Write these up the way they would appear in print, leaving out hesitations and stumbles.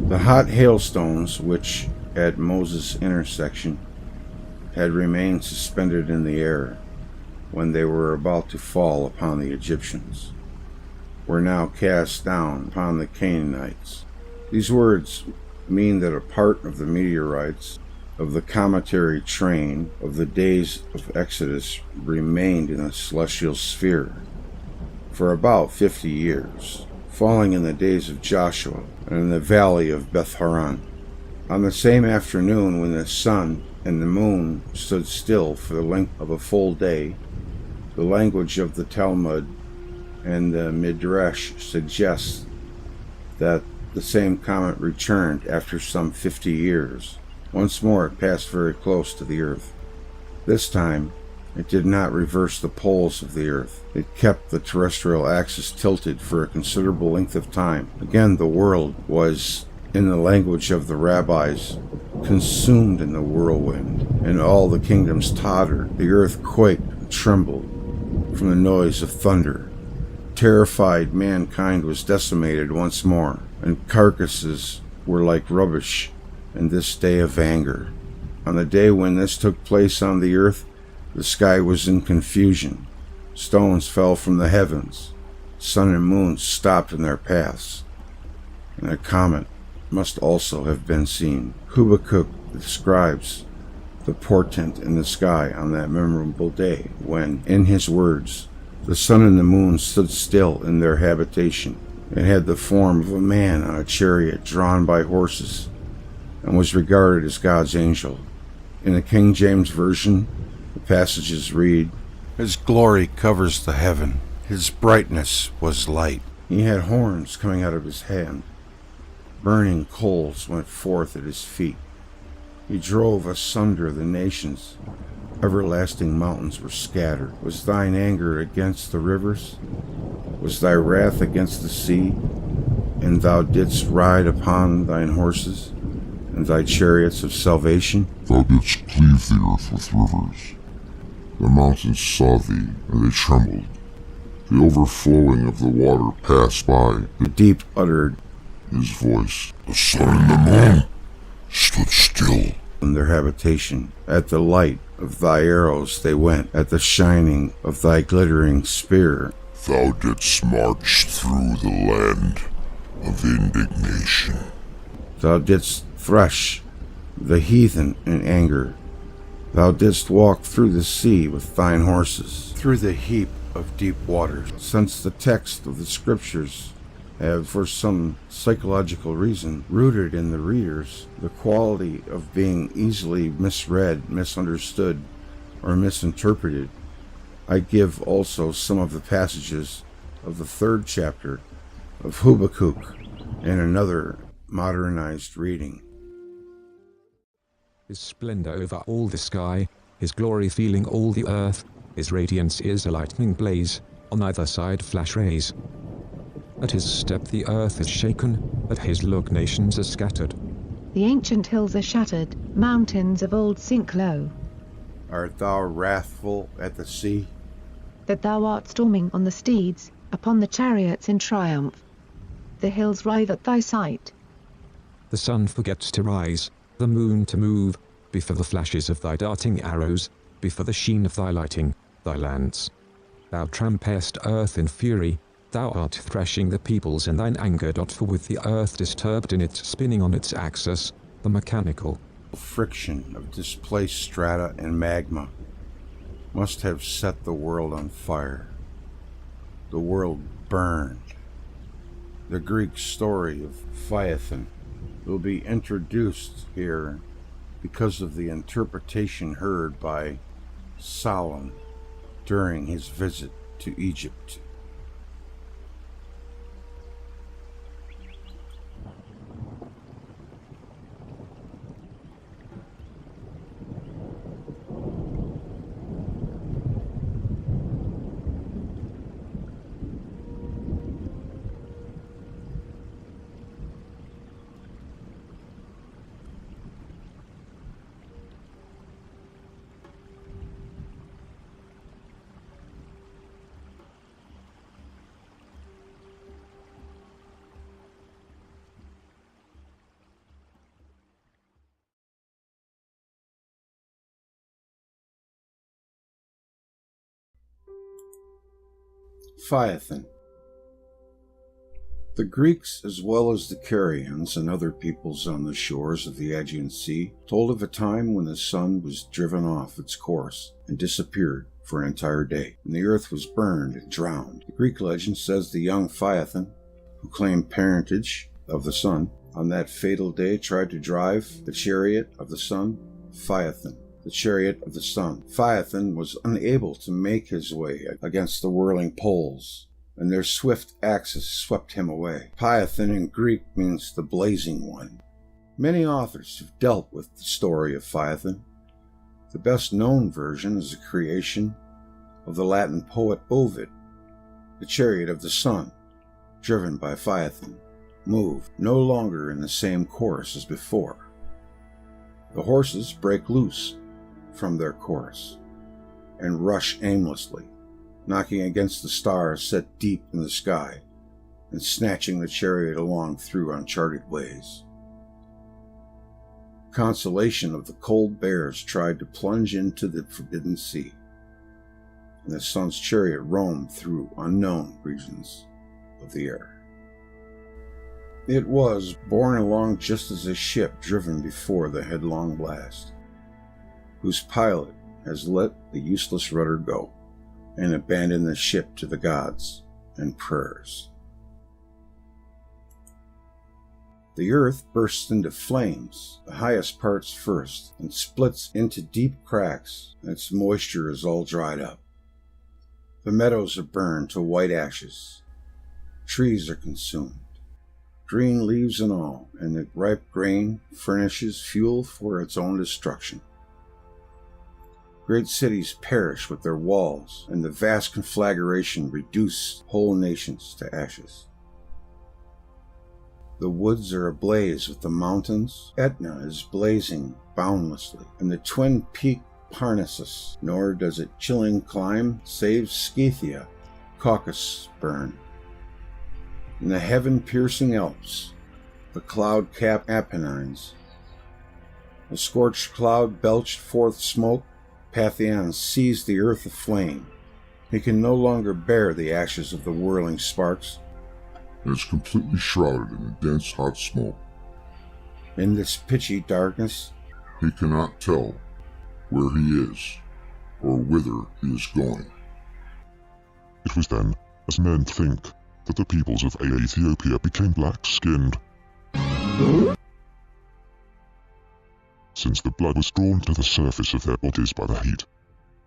The hot hailstones, which, at Moses' intersection, had remained suspended in the air when they were about to fall upon the Egyptians, were now cast down upon the Canaanites. These words mean that a part of the meteorites of the cometary train of the days of Exodus remained in the celestial sphere for about 50 years, falling in the days of Joshua and in the valley of Beth-horon. On the same afternoon when the sun and the moon stood still for the length of a full day, the language of the Talmud and the Midrash suggests that the same comet returned after some 50 years. Once more it passed very close to the earth. This time, it did not reverse the poles of the earth. It kept the terrestrial axis tilted for a considerable length of time. Again, the world was, in the language of the rabbis, consumed in the whirlwind, and all the kingdoms tottered. The earth quaked and trembled from the noise of thunder. Terrified mankind was decimated once more, and carcasses were like rubbish in this day of anger. On the day when this took place on the earth, the sky was in confusion. Stones fell from the heavens. Sun and moon stopped in their paths, and a comet must also have been seen. Habakkuk describes the portent in the sky on that memorable day when, in his words, the sun and the moon stood still in their habitation. It had the form of a man on a chariot drawn by horses, and was regarded as God's angel. In the King James Version, the passages read, "His glory covers the heaven. His brightness was light. He had horns coming out of his hand. Burning coals went forth at his feet. He drove asunder the nations. Everlasting mountains were scattered. Was thine anger against the rivers? Was thy wrath against the sea? And thou didst ride upon thine horses, and thy chariots of salvation? Thou didst cleave the earth with rivers. The mountains saw thee, and they trembled. The overflowing of the water passed by. The deep uttered his voice. The sun and the moon stood still in their habitation. At the light of thy arrows they went, at the shining of thy glittering spear. Thou didst march through the land of indignation. Thou didst thresh the heathen in anger. Thou didst walk through the sea with thine horses, through the heap of deep waters. Since the text of the scriptures have, for some psychological reason, rooted in the readers the quality of being easily misread, misunderstood, or misinterpreted, I give also some of the passages of the 3rd chapter of Habakkuk in another modernized reading. His splendor over all the sky, his glory filling all the earth, his radiance is a lightning blaze, on either side flash rays. At his step the earth is shaken, at his look nations are scattered. The ancient hills are shattered, mountains of old sink low. Art thou wrathful at the sea? That thou art storming on the steeds, upon the chariots in triumph. The hills writhe at thy sight. The sun forgets to rise, the moon to move, before the flashes of thy darting arrows, before the sheen of thy lighting, thy lance. Thou trampest earth in fury, thou art threshing the peoples in thine anger. For with the earth disturbed in its spinning on its axis, the mechanical friction of displaced strata and magma must have set the world on fire. The world burned. The Greek story of Phaethon will be introduced here because of the interpretation heard by Solomon during his visit to Egypt. Phaethon. The Greeks, as well as the Carians and other peoples on the shores of the Aegean Sea, told of a time when the sun was driven off its course and disappeared for an entire day, and the earth was burned and drowned. The Greek legend says the young Phaethon, who claimed parentage of the sun, on that fatal day tried to drive the chariot of the sun, Phaethon. The chariot of the sun. Phaethon was unable to make his way against the whirling poles, and their swift axes swept him away. Phaethon in Greek means the blazing one. Many authors have dealt with the story of Phaethon. The best known version is a creation of the Latin poet Ovid. The chariot of the sun, driven by Phaethon, moved no longer in the same course as before. The horses break loose from their course and rush aimlessly, knocking against the stars set deep in the sky and snatching the chariot along through uncharted ways. Constellation of the cold bears tried to plunge into the forbidden sea, and the sun's chariot roamed through unknown regions of the air. It was borne along just as a ship driven before the headlong blast, whose pilot has let the useless rudder go and abandoned the ship to the gods and prayers. The earth bursts into flames, the highest parts first, and splits into deep cracks, and its moisture is all dried up. The meadows are burned to white ashes. Trees are consumed, green leaves and all, and the ripe grain furnishes fuel for its own destruction. Great cities perish with their walls, and the vast conflagration reduces whole nations to ashes. The woods are ablaze with the mountains. Etna is blazing boundlessly, and the twin-peaked Parnassus, nor does it chilling climb save Scythia, Caucasus burn. In the heaven-piercing Alps, the cloud-capped Apennines, the scorched cloud belched forth smoke. Pantheon seized the earth aflame. He can no longer bear the ashes of the whirling sparks. And is completely shrouded in a dense hot smoke. In this pitchy darkness, he cannot tell where he is or whither he is going. It was then, as men think, that the peoples of Ethiopia became black-skinned, since the blood was drawn to the surface of their bodies by the heat.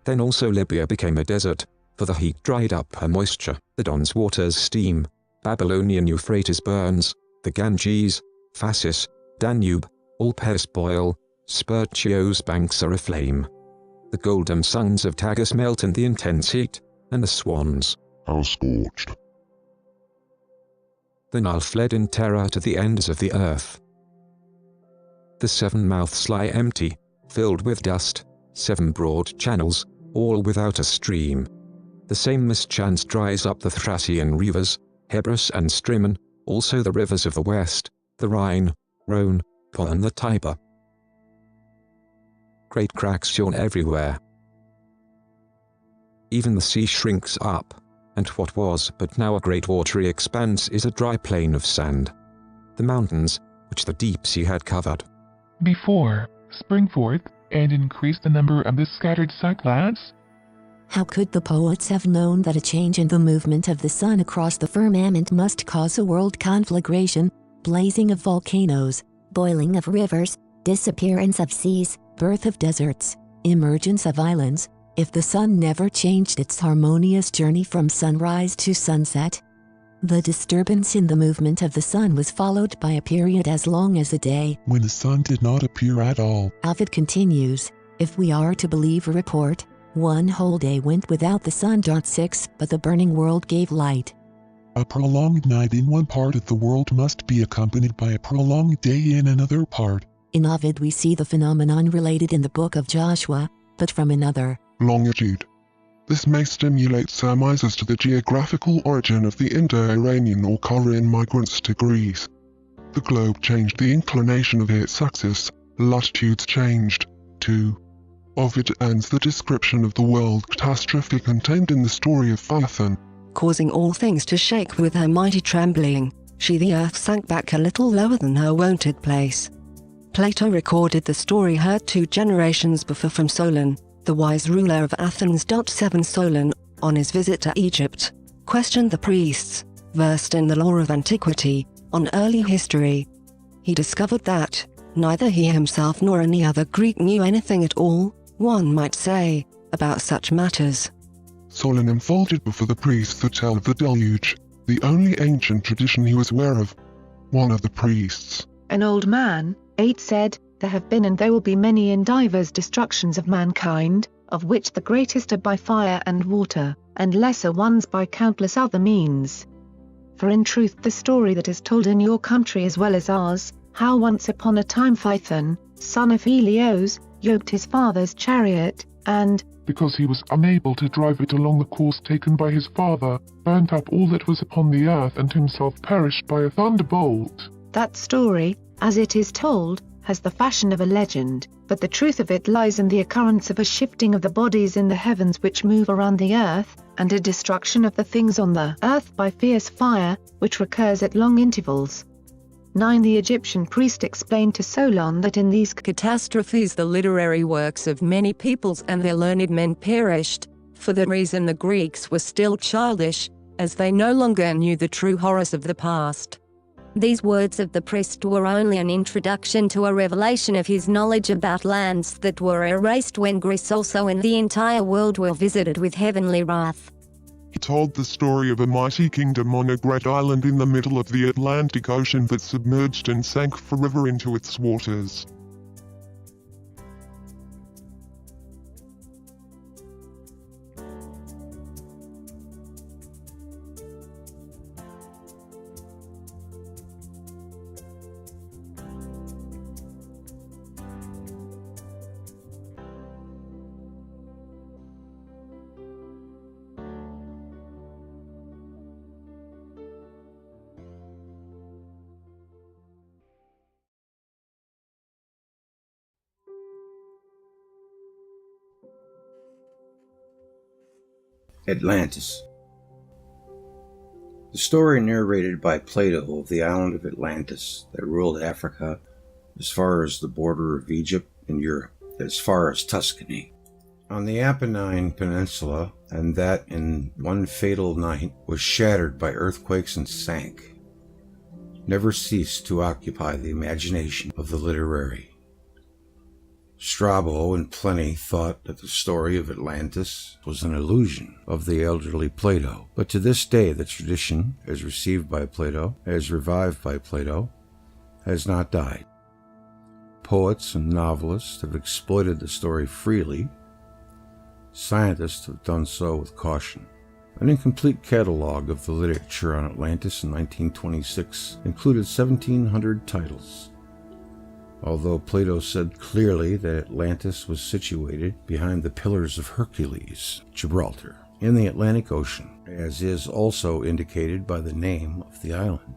Then also Libya became a desert, for the heat dried up her moisture. The Don's waters steam, Babylonian Euphrates burns, the Ganges, Phasis, Danube, Alpes boil, Sperchio's banks are aflame. The golden suns of Tagus melt in the intense heat, and the swans are scorched. The Nile fled in terror to the ends of the earth. The 7 mouths lie empty, filled with dust, 7 broad channels, all without a stream. The same mischance dries up the Thracian rivers, Hebrus and Strymon, also the rivers of the west, the Rhine, Rhone, Po and the Tiber. Great cracks yawn everywhere. Even the sea shrinks up, and what was but now a great watery expanse is a dry plain of sand. The mountains, which the deep sea had covered, before, spring forth, and increase the number of the scattered cyclades? How could the poets have known that a change in the movement of the sun across the firmament must cause a world conflagration, blazing of volcanoes, boiling of rivers, disappearance of seas, birth of deserts, emergence of islands, if the sun never changed its harmonious journey from sunrise to sunset? The disturbance in the movement of the sun was followed by a period as long as a day, when the sun did not appear at all. Ovid continues, if we are to believe a report, 1 whole day went without the sun. 6 But the burning world gave light. A prolonged night in one part of the world must be accompanied by a prolonged day in another part. In Ovid we see the phenomenon related in the book of Joshua, but from another longitude. This may stimulate surmise as to the geographical origin of the Indo-Iranian or Korean migrants to Greece. The globe changed the inclination of its axis, latitudes changed, too. Ovid ends the description of the world catastrophe contained in the story of Phaethon. causing all things to shake with her mighty trembling. The earth sank back a little lower than her wonted place. Plato recorded the story heard 2 generations before from Solon, the wise ruler of Athens. 7 Solon, on his visit to Egypt, questioned the priests, versed in the lore of antiquity, on early history. He discovered that neither he himself nor any other Greek knew anything at all, one might say, about such matters. Solon unfolded before the priests the tale of the deluge, the only ancient tradition he was aware of. One of the priests, an old man, 8 said, "There have been and there will be many and divers destructions of mankind, of which the greatest are by fire and water, and lesser ones by countless other means. For in truth the story that is told in your country as well as ours, how once upon a time Phaethon, son of Helios, yoked his father's chariot, and, because he was unable to drive it along the course taken by his father, burnt up all that was upon the earth and himself perished by a thunderbolt." That story, as it is told, has the fashion of a legend, but the truth of it lies in the occurrence of a shifting of the bodies in the heavens which move around the earth, and a destruction of the things on the earth by fierce fire, which recurs at long intervals. 9 The Egyptian priest explained to Solon that in these catastrophes the literary works of many peoples and their learned men perished, for the reason the Greeks were still childish, as they no longer knew the true horrors of the past. These words of the priest were only an introduction to a revelation of his knowledge about lands that were erased when Greece also and the entire world were visited with heavenly wrath. He told the story of a mighty kingdom on a great island in the middle of the Atlantic Ocean that submerged and sank forever into its waters. Atlantis. The story narrated by Plato of the island of Atlantis that ruled Africa as far as the border of Egypt and Europe, as far as Tuscany, on the Apennine Peninsula, and that in one fatal night was shattered by earthquakes and sank, never ceased to occupy the imagination of the literary. Strabo and Pliny thought that the story of Atlantis was an illusion of the elderly Plato, but to this day the tradition, as received by Plato, as revived by Plato, has not died. Poets and novelists have exploited the story freely. Scientists have done so with caution. An incomplete catalogue of the literature on Atlantis in 1926 included 1,700 titles. Although Plato said clearly that Atlantis was situated behind the Pillars of Hercules, Gibraltar, in the Atlantic Ocean, as is also indicated by the name of the island.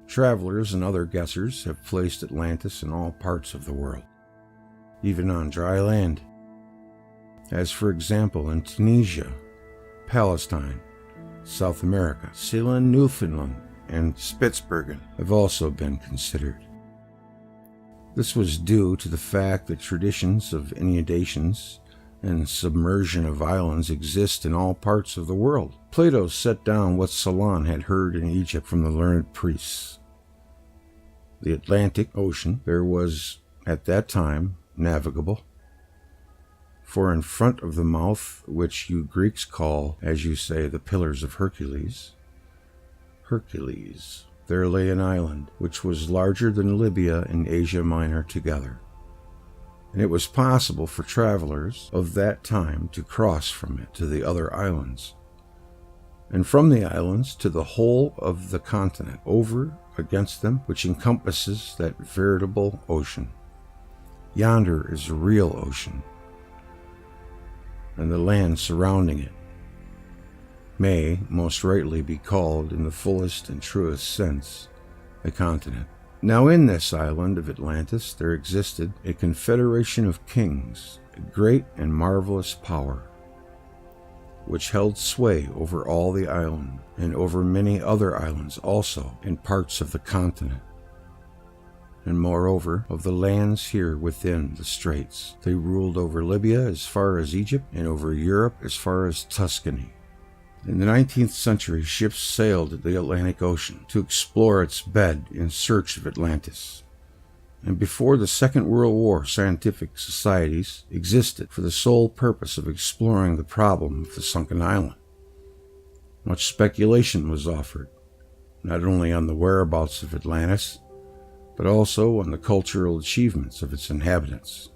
Travelers and other guessers have placed Atlantis in all parts of the world, even on dry land, as for example in Tunisia, Palestine, South America, Ceylon, Newfoundland, and Spitsbergen have also been considered. This was due to the fact that traditions of inundations and submersion of islands exist in all parts of the world. Plato set down what Solon had heard in Egypt from the learned priests. The Atlantic Ocean there was, at that time, navigable, for in front of the mouth, which you Greeks call, as you say, the Pillars of Hercules, there lay an island which was larger than Libya and Asia Minor together, and it was possible for travelers of that time to cross from it to the other islands, and from the islands to the whole of the continent, over against them, which encompasses that veritable ocean. Yonder is a real ocean, and the land surrounding it may most rightly be called, in the fullest and truest sense, a continent. Now in this island of Atlantis there existed a confederation of kings, a great and marvelous power. which held sway over all the island and over many other islands also in parts of the continent. And moreover, of the lands here within the straits, they ruled over Libya as far as Egypt and over Europe as far as Tuscany. In the 19th century, ships sailed the Atlantic Ocean to explore its bed in search of Atlantis. And before the Second World War, scientific societies existed for the sole purpose of exploring the problem of the sunken island. Much speculation was offered, not only on the whereabouts of Atlantis, but also on the cultural achievements of its inhabitants.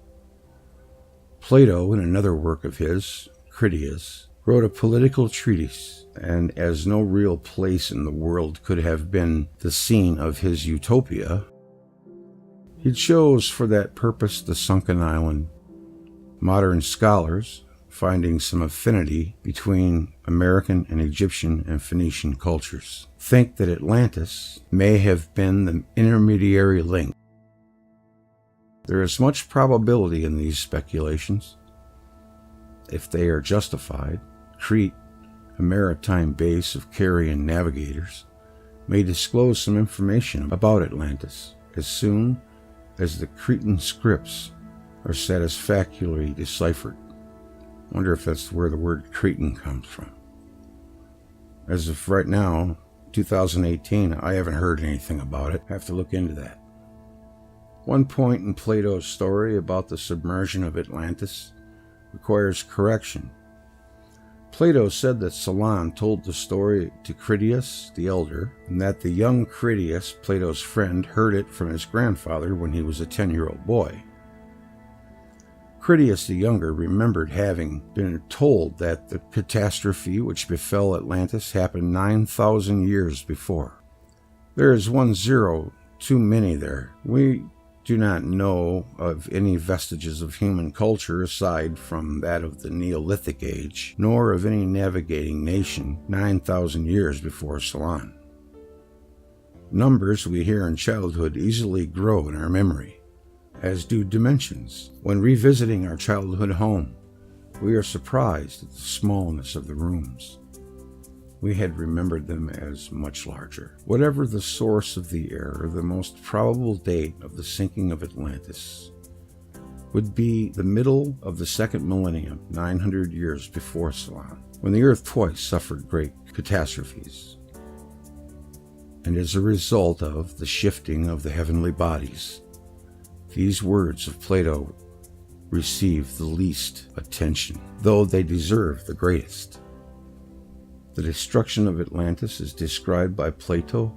Plato, in another work of his, Critias, wrote a political treatise, and as no real place in the world could have been the scene of his utopia, he chose for that purpose the sunken island. Modern scholars, finding some affinity between American and Egyptian and Phoenician cultures, think that Atlantis may have been the intermediary link. There is much probability in these speculations. If they are justified, Crete, a maritime base of Carian navigators, may disclose some information about Atlantis as soon as the Cretan scripts are satisfactorily deciphered. Wonder if that's where the word Cretan comes from. As of right now, 2018, I haven't heard anything about it. I have to look into that. One point in Plato's story about the submersion of Atlantis requires correction. Plato said that Solon told the story to Critias the elder, and that the young Critias, Plato's friend, heard it from his grandfather when he was a 10-year-old boy. Critias the younger remembered having been told that the catastrophe which befell Atlantis happened 9,000 years before. There is 1 0 too many there. We do not know of any vestiges of human culture aside from that of the Neolithic age, nor of any navigating nation 9,000 years before Solon. Numbers we hear in childhood easily grow in our memory, as do dimensions. When revisiting our childhood home, we are surprised at the smallness of the rooms. We had remembered them as much larger. Whatever the source of the error, the most probable date of the sinking of Atlantis would be the middle of the second millennium, 900 years before Solon, when the earth twice suffered great catastrophes. And as a result of the shifting of the heavenly bodies, these words of Plato receive the least attention, though they deserve the greatest. The destruction of Atlantis is described by Plato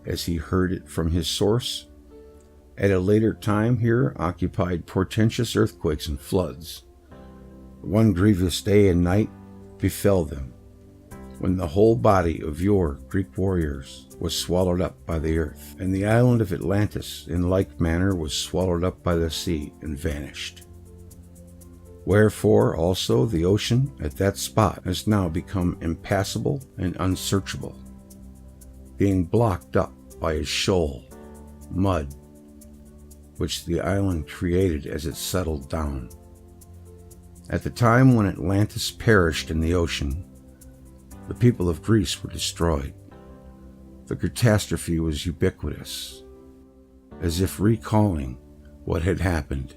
as he heard it from his source. At a later time here occupied portentous earthquakes and floods. One grievous day and night befell them, when the whole body of your Greek warriors was swallowed up by the earth, and the island of Atlantis in like manner was swallowed up by the sea and vanished. Wherefore also the ocean at that spot has now become impassable and unsearchable, being blocked up by a shoal, mud, which the island created as it settled down. At the time when Atlantis perished in the ocean, the people of Greece were destroyed. The catastrophe was ubiquitous, as if recalling what had happened.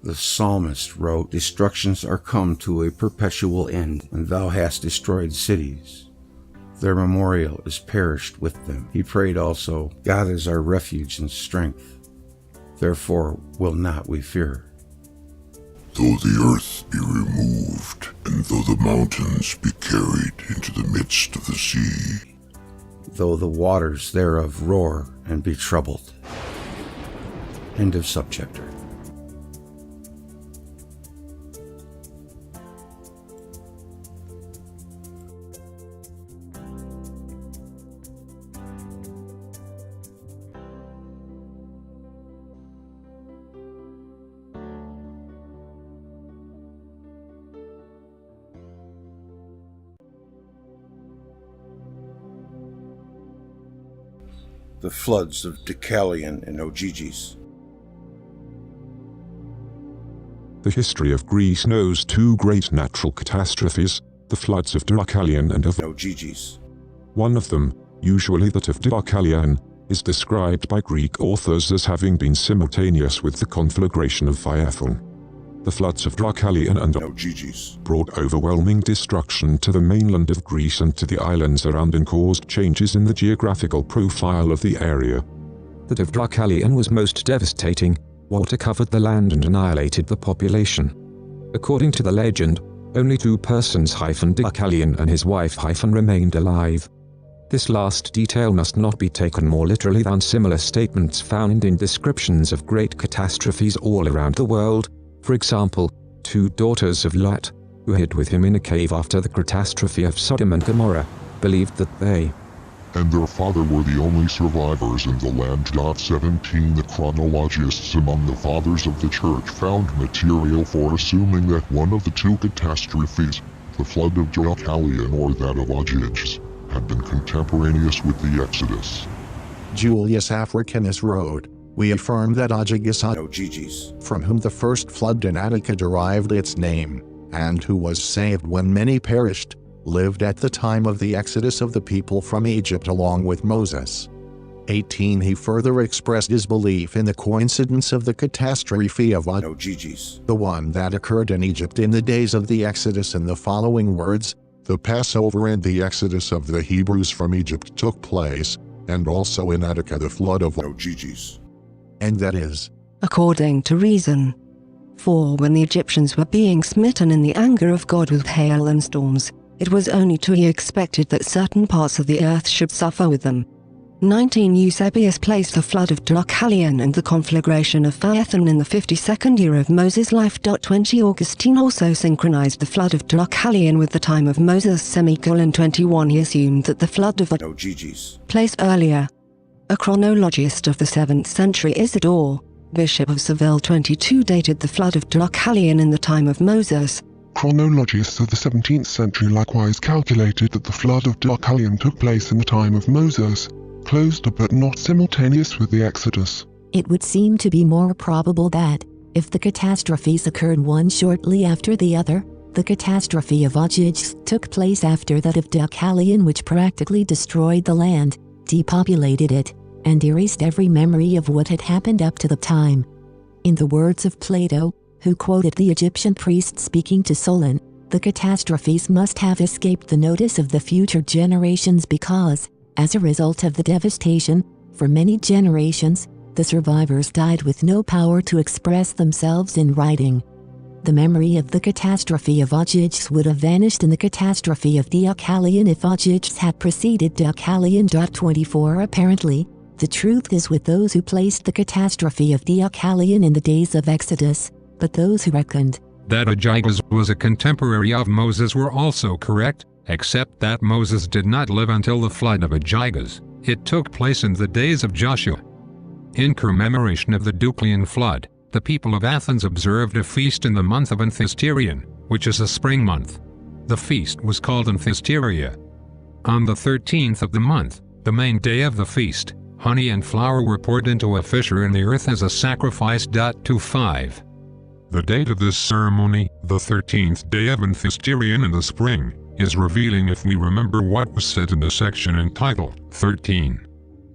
The psalmist wrote, "Destructions are come to a perpetual end, and thou hast destroyed cities. Their memorial is perished with them." He prayed also, "God is our refuge and strength. Therefore will not we fear. Though the earth be removed, and though the mountains be carried into the midst of the sea, though the waters thereof roar and be troubled." End of subchapter. The floods of Deucalion and Ogyges. The history of Greece knows two great natural catastrophes, the floods of Deucalion and of Ogyges. One of them, usually that of Deucalion, is described by Greek authors as having been simultaneous with the conflagration of Phaethon. The floods of Deucalion and Ogyges brought overwhelming destruction to the mainland of Greece and to the islands around and caused changes in the geographical profile of the area. That of Deucalion was most devastating. Water covered the land and annihilated the population. According to the legend, only two persons Deucalion and his wife remained alive. This last detail must not be taken more literally than similar statements found in descriptions of great catastrophes all around the world. For example, two daughters of Lot, who hid with him in a cave after the catastrophe of Sodom and Gomorrah, believed that they and their father were the only survivors in the land. 17 The chronologists among the fathers of the church found material for assuming that one of the two catastrophes, the flood of Deucalion or that of Ogyges, had been contemporaneous with the Exodus. Julius Africanus wrote, "We affirm that Ogyges, from whom the first flood in Attica derived its name, and who was saved when many perished, lived at the time of the exodus of the people from Egypt along with Moses." 18 He further expressed his belief in the coincidence of the catastrophe of Ogyges, the one that occurred in Egypt in the days of the Exodus, in the following words: "The Passover and the exodus of the Hebrews from Egypt took place, and also in Attica the flood of Ogyges." And that is, according to reason. For when the Egyptians were being smitten in the anger of God with hail and storms, it was only to be expected that certain parts of the earth should suffer with them. 19 Eusebius placed the flood of Deucalion and the conflagration of Phaethon in the 52nd year of Moses' life. 20 Augustine also synchronized the flood of Deucalion with the time of Moses. 21 He assumed that the flood of Ogyges place earlier. A chronologist of the 7th century, Isidore, Bishop of Seville, 22 dated the flood of Deucalion in the time of Moses. Chronologists of the 17th century likewise calculated that the flood of Deucalion took place in the time of Moses, close to but not simultaneous with the Exodus. It would seem to be more probable that, if the catastrophes occurred one shortly after the other, the catastrophe of Ogyges took place after that of Deucalion, which practically destroyed the land, depopulated it, and erased every memory of what had happened up to the time. In the words of Plato, who quoted the Egyptian priest speaking to Solon, the catastrophes must have escaped the notice of the future generations because, as a result of the devastation, for many generations, the survivors died with no power to express themselves in writing. The memory of the catastrophe of Ogyges would have vanished in the catastrophe of Deucalion if Ogyges had preceded Deucalion. 24 Apparently, the truth is with those who placed the catastrophe of Deucalion in the days of Exodus, but those who reckoned that Ogyges was a contemporary of Moses were also correct, except that Moses did not live until the flood of Ogyges. It took place in the days of Joshua. In commemoration of the Deucalion flood, the people of Athens observed a feast in the month of Anthysterion, which is a spring month. The feast was called Anthysterion. On the 13th of the month, the main day of the feast, honey and flour were poured into a fissure in the earth as a sacrifice. 25. The date of this ceremony, the 13th day of Anthysterion in the spring, is revealing if we remember what was said in the section entitled 13.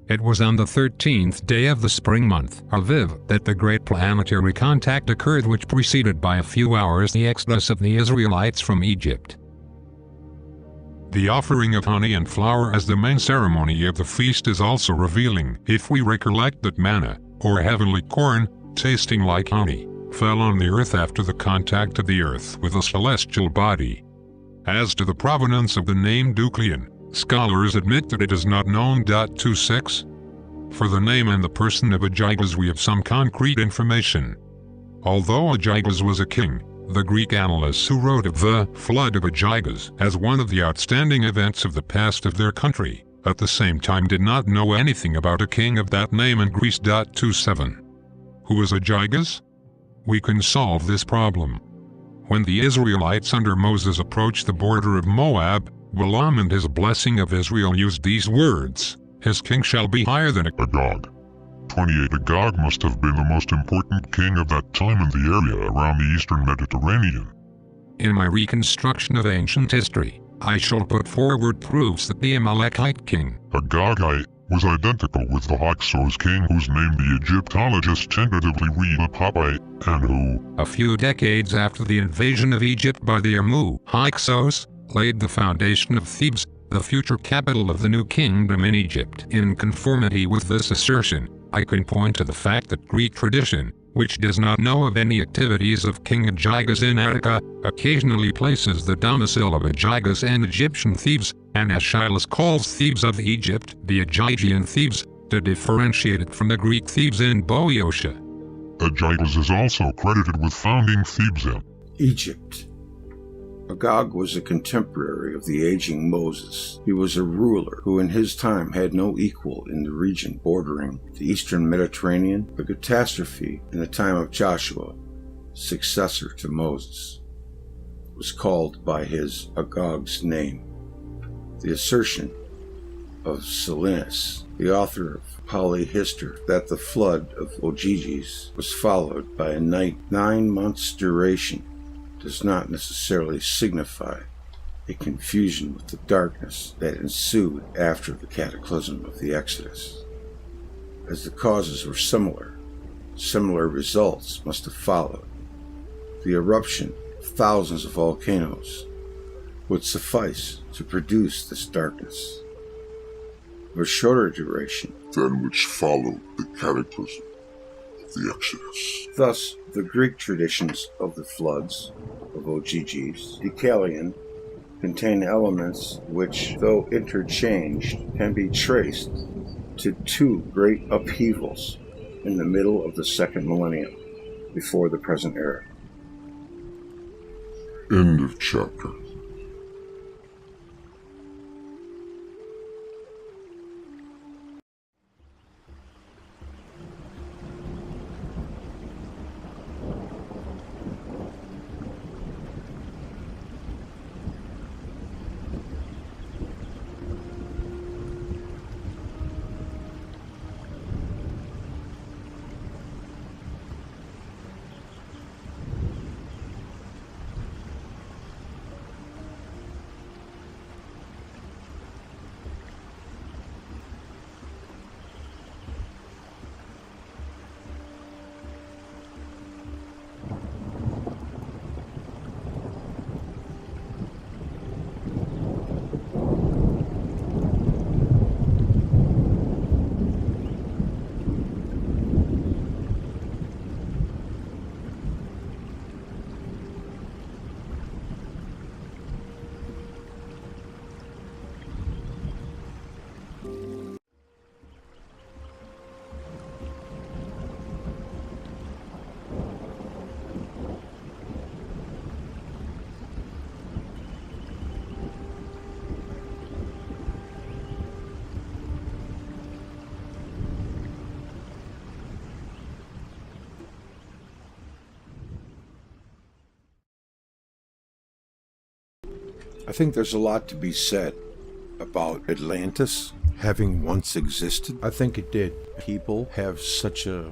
It was on the 13th day of the spring month, Aviv, that the great planetary contact occurred, which preceded by a few hours the exodus of the Israelites from Egypt. The offering of honey and flour as the main ceremony of the feast is also revealing if we recollect that manna, or heavenly corn, tasting like honey, fell on the earth after the contact of the earth with a celestial body. As to the provenance of the name Deucalion, scholars admit that it is not known. 26. For the name and the person of Ogyges we have some concrete information. Although Ogyges was a king, the Greek annalists who wrote of the flood of Ogyges as one of the outstanding events of the past of their country, at the same time did not know anything about a king of that name in Greece. 27. Who was Ogyges? We can solve this problem. When the Israelites under Moses approached the border of Moab, Balaam and his blessing of Israel used these words: "His king shall be higher than Agag." 28 Agag must have been the most important king of that time in the area around the eastern Mediterranean. In my reconstruction of ancient history, I shall put forward proofs that the Amalekite king, Ogyges, was identical with the Hyksos king whose name the Egyptologists tentatively read Apabe, and who, a few decades after the invasion of Egypt by the Amu Hyksos, laid the foundation of Thebes, the future capital of the new kingdom in Egypt. In conformity with this assertion, I can point to the fact that Greek tradition, which does not know of any activities of King Ogyges in Attica, occasionally places the domicile of Ogyges in Egyptian Thebes, and Aeschylus calls Thebes of Egypt the Ogygian Thebes, to differentiate it from the Greek Thebes in Boeotia. Ogyges is also credited with founding Thebes in Egypt. Agag was a contemporary of the aging Moses. He was a ruler who in his time had no equal in the region bordering the eastern Mediterranean. The catastrophe in the time of Joshua, successor to Moses, was called by his Agag's name. The assertion of Silenus, the author of Polyhistor, that the flood of Ogyges was followed by a night 9 months' duration does not necessarily signify a confusion with the darkness that ensued after the cataclysm of the Exodus. As the causes were similar results must have followed. The eruption of thousands of volcanoes would suffice to produce this darkness of a shorter duration than which followed the cataclysm of the Exodus. Thus, the Greek traditions of the floods of Ogyges, Deucalion, contain elements which, though interchanged, can be traced to 2 great upheavals in the middle of the 2nd millennium before the present era. End of chapter. I think there's a lot to be said about Atlantis having once existed. I think it did. People have such a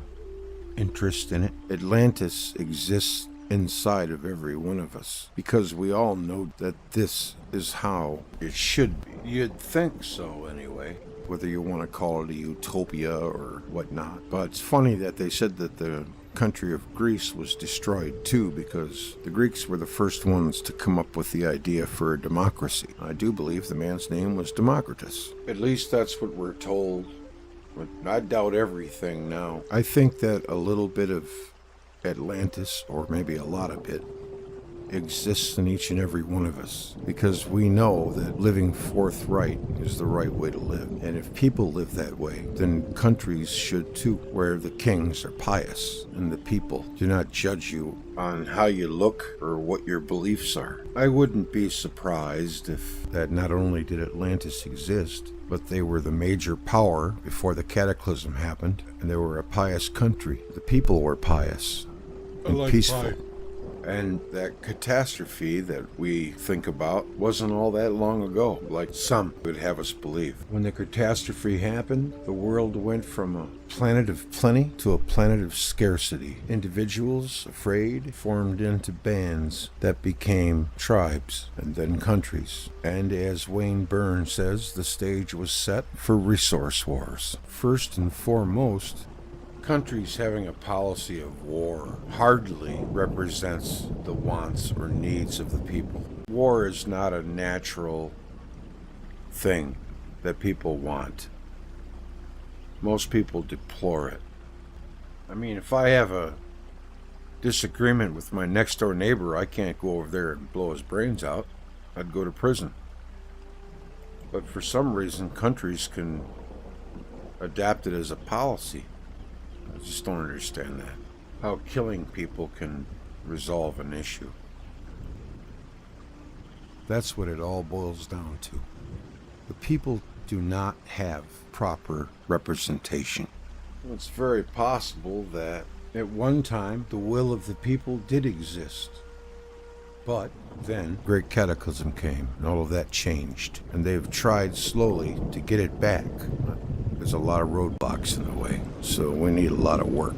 interest in it. Atlantis exists inside of every one of us because we all know that this is how it should be. You'd think so anyway, whether you want to call it a utopia or whatnot. But it's funny that they said that the country of Greece was destroyed too, because the Greeks were the first ones to come up with the idea for a democracy. I do believe the man's name was Democritus. At least that's what we're told, but I doubt everything now. I think that a little bit of Atlantis, or maybe a lot of it, exists in each and every one of us, because we know that living forthright is the right way to live. And if people live that way, then countries should too, where the kings are pious and the people do not judge you on how you look or what your beliefs are. I wouldn't be surprised if that not only did Atlantis exist, but they were the major power before the cataclysm happened, and they were a pious country. The people were pious and peaceful. And that catastrophe that we think about wasn't all that long ago, like some would have us believe. When the catastrophe happened, the world went from a planet of plenty to a planet of scarcity. Individuals, afraid, formed into bands that became tribes and then countries. And as Wayne Byrne says, the stage was set for resource wars. First and foremost, countries having a policy of war hardly represents the wants or needs of the people. War is not a natural thing that people want. Most people deplore it. I mean, if I have a disagreement with my next door neighbor, I can't go over there and blow his brains out. I'd go to prison. But for some reason, countries can adapt it as a policy. I just don't understand that. How killing people can resolve an issue. That's what it all boils down to. The people do not have proper representation. It's very possible that at one time the will of the people did exist. But then Great Cataclysm came and all of that changed. And they've tried slowly to get it back. There's a lot of roadblocks in the way, so we need a lot of work.